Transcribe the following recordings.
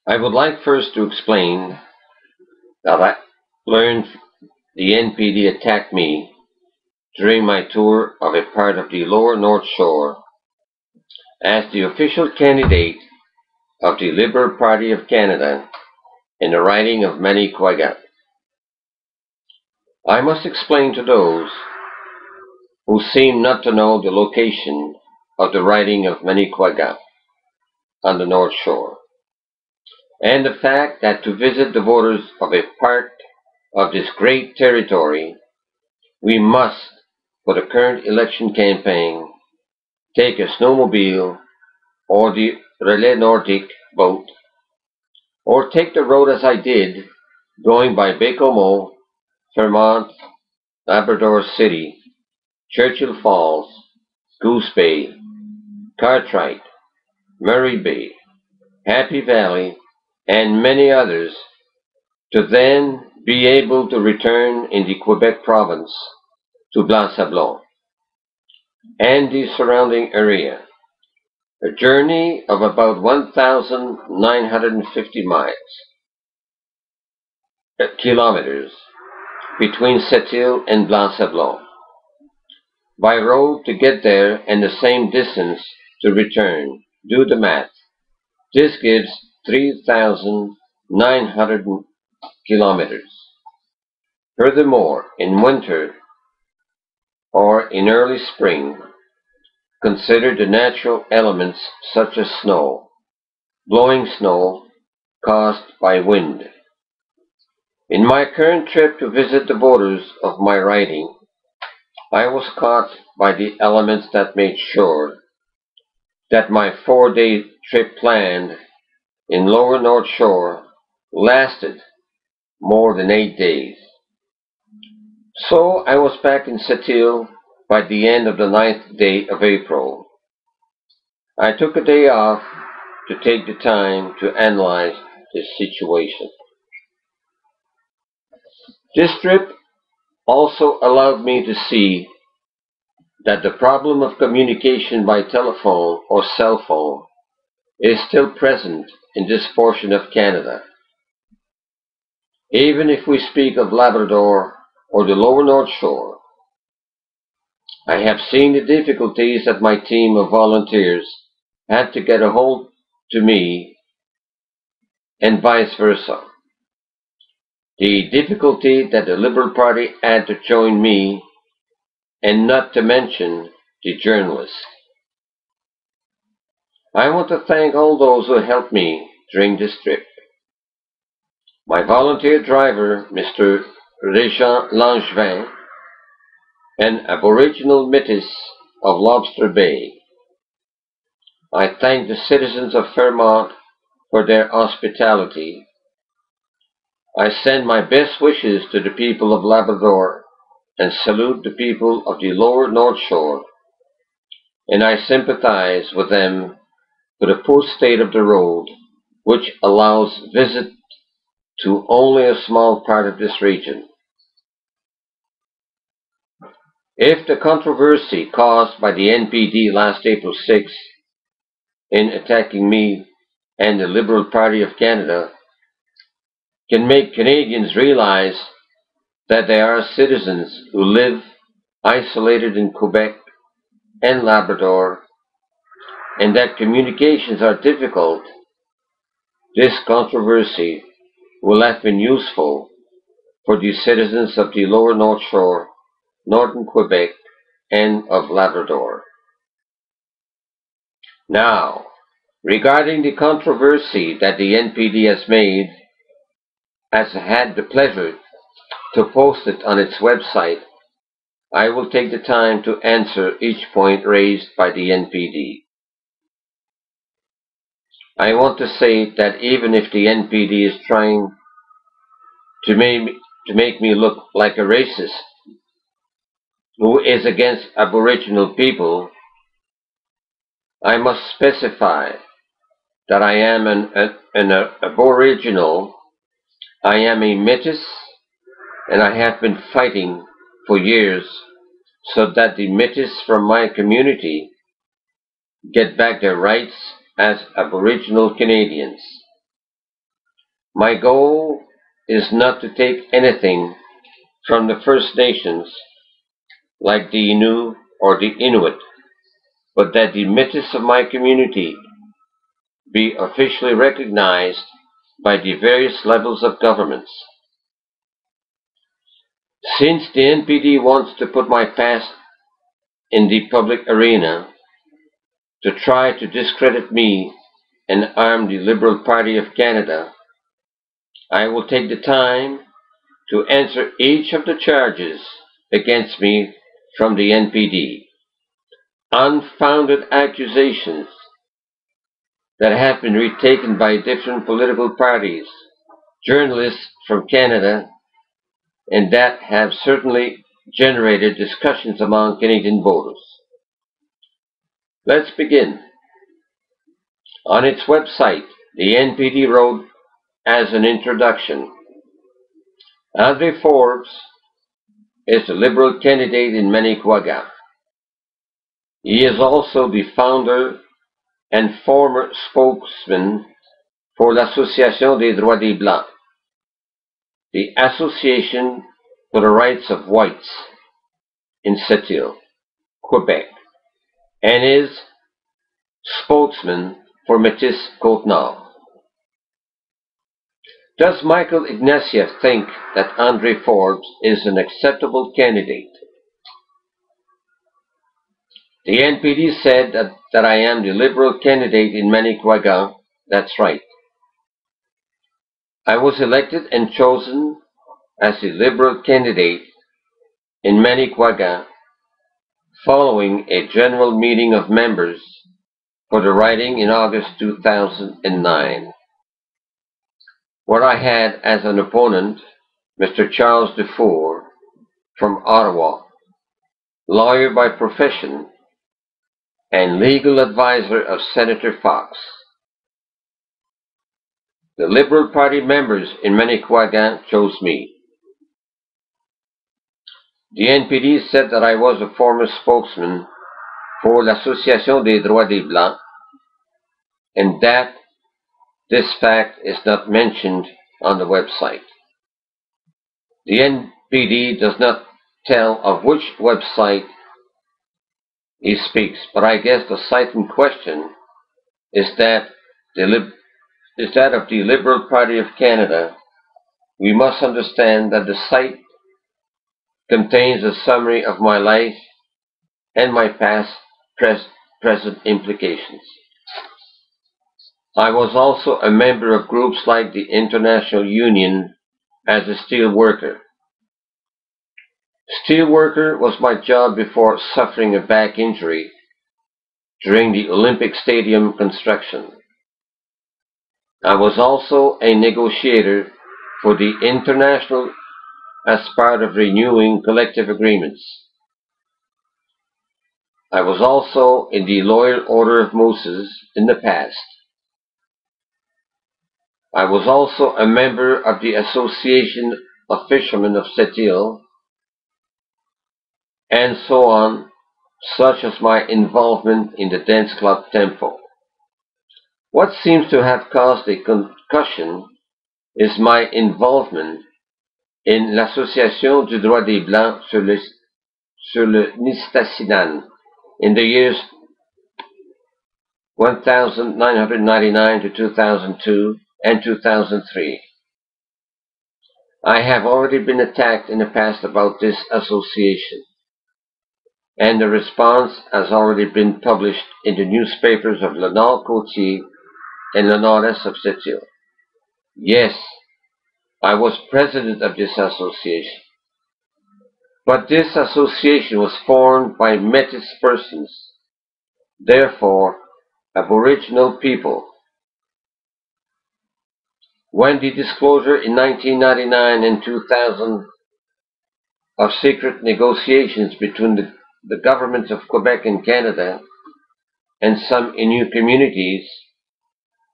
I would like first to explain that I learned the NPD attacked me during my tour of a part of the lower North Shore as the official candidate of the Liberal Party of Canada in the riding of Manicouagan. I must explain to those who seem not to know the location of the riding of Manicouagan on the North Shore, and the fact that to visit the voters of a part of this great territory, we must, for the current election campaign, take a snowmobile or the Relais Nordique boat, or take the road as I did, going by Baie-Comeau, Fairmont, Labrador City, Churchill Falls, Goose Bay, Cartwright, Murray Bay, Happy Valley, and many others, to then be able to return in the Quebec province to Blanc-Sablon and the surrounding area. A journey of about 1,950 kilometers between Sept-Îles and Blanc-Sablon. By road to get there and the same distance to return. Do the math. This gives 3,900 kilometers. Furthermore, in winter or in early spring, consider the natural elements such as snow, blowing snow caused by wind. In my current trip to visit the voters of my riding, I was caught by the elements that made sure that my 4-day trip planned in lower North Shore lasted more than 8 days. So I was back in Sept-Îles by the end of the 9th day of April. I took a day off to take the time to analyze this situation. This trip also allowed me to see that the problem of communication by telephone or cell phone is still present in this portion of Canada. Even if we speak of Labrador or the lower North Shore, I have seen the difficulties that my team of volunteers had to get a hold to me and vice versa. The difficulty that the Liberal Party had to join me, and not to mention the journalists. I want to thank all those who helped me during this trip. My volunteer driver, Mr. Régent Langevin, an Aboriginal Métis of Lobster Bay. I thank the citizens of Fairmont for their hospitality. I send my best wishes to the people of Labrador and salute the people of the lower North Shore, and I sympathize with them for the poor state of the road, which allows visit to only a small part of this region. If the controversy caused by the NPD last April 6 in attacking me and the Liberal Party of Canada can make Canadians realize that there are citizens who live isolated in Quebec and Labrador, and that communications are difficult, this controversy will have been useful for the citizens of the lower North Shore, northern Quebec, and of Labrador. Now, regarding the controversy that the NPD has made, has had the pleasure to post it on its website, I will take the time to answer each point raised by the NPD. I want to say that even if the NPD is trying to make me look like a racist who is against Aboriginal people, I must specify that I am an Aboriginal, I am a Métis, and I have been fighting for years so that the Métis from my community get back their rights as Aboriginal Canadians. My goal is not to take anything from the First Nations like the Innu or the Inuit, but that the Métis of my community be officially recognized by the various levels of governments. Since the NPD wants to put my past in the public arena to try to discredit me and arm the Liberal Party of Canada, I will take the time to answer each of the charges against me from the NPD. Unfounded accusations that have been retaken by different political parties, journalists from Canada, and that have certainly generated discussions among Canadian voters. Let's begin. On its website, the NPD wrote as an introduction, André Forbes is the Liberal candidate in Manicouagan. He is also the founder and former spokesman for l'Association des droits des Blancs, the Association for the Rights of Whites in Sept-Îles, Quebec, and is spokesman for Métis Côte-Nord. Does Michael Ignatieff think that André Forbes is an acceptable candidate? The NPD said that I am the Liberal candidate in Manicouagan. That's right. I was elected and chosen as the Liberal candidate in Manicouagan following a general meeting of members for the riding in August 2009, where I had as an opponent Mr. Charles Dufour from Ottawa, lawyer by profession and legal advisor of Senator Fox. The Liberal Party members in Manicouagan chose me. The NPD said that I was a former spokesman for l'Association des droits des Blancs, and that this fact is not mentioned on the website. The NPD does not tell of which website he speaks, but I guess the site in question is that of the Liberal Party of Canada. We must understand that the site contains a summary of my life and my past, present implications. I was also a member of groups like the International Union as a steel worker. Steel worker was my job before suffering a back injury during the Olympic Stadium construction. I was also a negotiator for the International as part of renewing collective agreements. I was also in the Loyal Order of Moses in the past. I was also a member of the Association of Fishermen of Sept-Îles, and so on, such as my involvement in the dance club Tempo. What seems to have caused a concussion is my involvement in l'Association du droit des Blancs sur le Nistasinan in the years 1999 to 2002 and 2003. I have already been attacked in the past about this association, and the response has already been published in the newspapers of Le Nord Côtier and Le Nord-Est of Sept-Îles. Yes, I was president of this association, but this association was formed by Métis persons, therefore Aboriginal people. When the disclosure in 1999 and 2000 of secret negotiations between the governments of Quebec and Canada and some Innu communities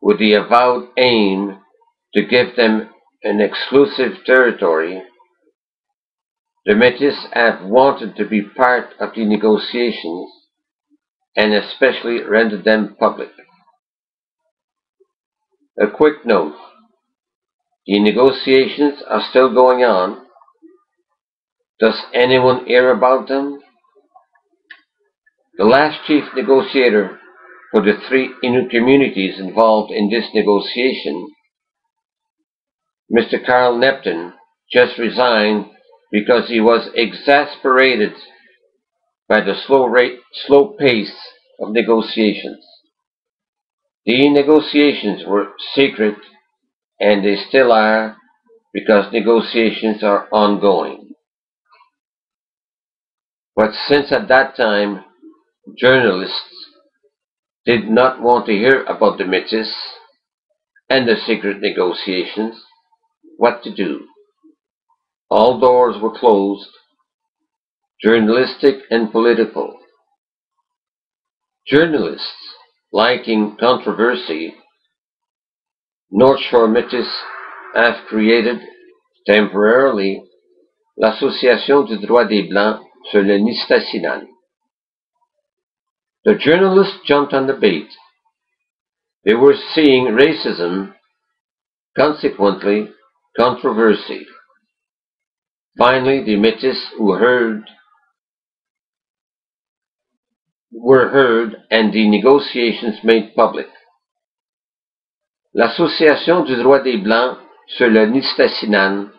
with the avowed aim to give them an exclusive territory, the Métis have wanted to be part of the negotiations and especially rendered them public. A quick note. The negotiations are still going on. Does anyone hear about them? The last chief negotiator for the 3 Innu communities involved in this negotiation, Mr. Carl Neptune, just resigned because he was exasperated by the slow pace of negotiations. The negotiations were secret, and they still are, because negotiations are ongoing. But since at that time, journalists did not want to hear about the Métis and the secret negotiations, what to do? All doors were closed, journalistic and political. Journalists, liking controversy, North Shore Métis have created, temporarily, l'Association du droit des Blancs sur le Nistasinan. The journalists jumped on the bait. They were seeing racism, consequently controversy. Finally, the Métis were heard and the negotiations made public. L'Association du droit des Blancs sur le Nistasinan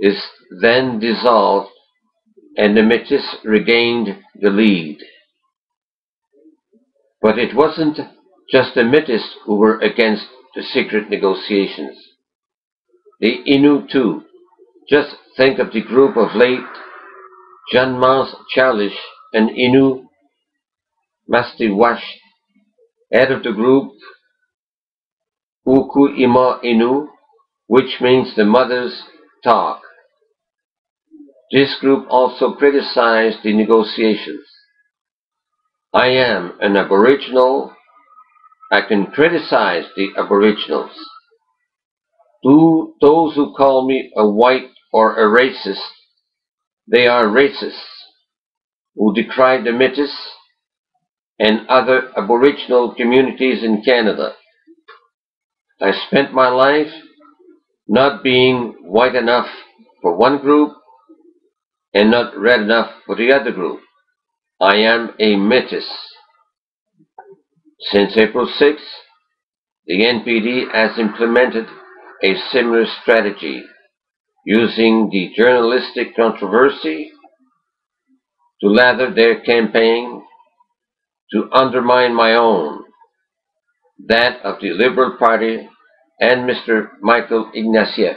is then dissolved and the Métis regained the lead. But it wasn't just the Métis who were against the secret negotiations. The Innu too. Just think of the group of late Jean Mans Chalish and Innu Mastiwash, head of the group Uku Ima Innu, which means the mothers talk. This group also criticized the negotiations. I am an Aboriginal. I can criticize the Aboriginals. Those who call me a white or a racist, they are racists who decry the Métis and other Aboriginal communities in Canada. I spent my life not being white enough for one group and not red enough for the other group. I am a Métis. Since April 6, the NPD has implemented a similar strategy, using the journalistic controversy to lather their campaign, to undermine my own, that of the Liberal Party and Mr. Michael Ignatieff.